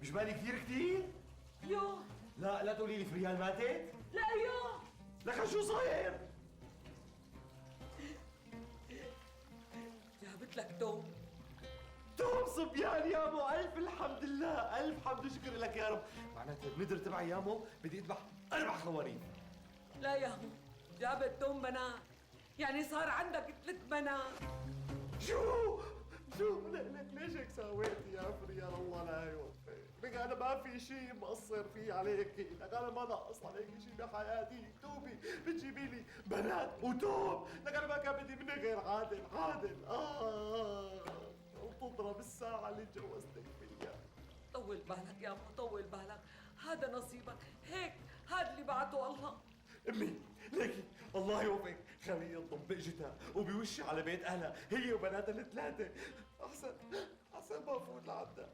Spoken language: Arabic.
مش بالي كثير كثير؟ يو لا تقولي لي فريال ماتت؟ لا يو لك شو صاير؟ جابت لك توم. توم صبيان يامو، ألف الحمد لله، ألف حمد وشكر لك يا رب. معناتها الندر تبعي يامو بدي أذبح 4 خواريف. لا يا هو جابت توم بنات، يعني صار عندك 3 بنات. شو لك ليش هيك سويتي يا فريال؟ الله لا يوفقك، لك انا ما في شيء مقصر فيه عليك، لك انا ما ناقص عليك شيء بحياتي، توبي بتجيبي لي بنات وتوم، لك انا ما كان بدي منك غير عادل وتضرب الساعة اللي تجوزتك فيها. طول بالك يا أبو، طول بالك، هذا نصيبك، هيك هذا اللي بعته الله. امي ليكي الله يوفقك، خليه ينطم باجتها وبوشي على بيت اهلها هي وبناتها ال3، احسن ما افوت لعندها.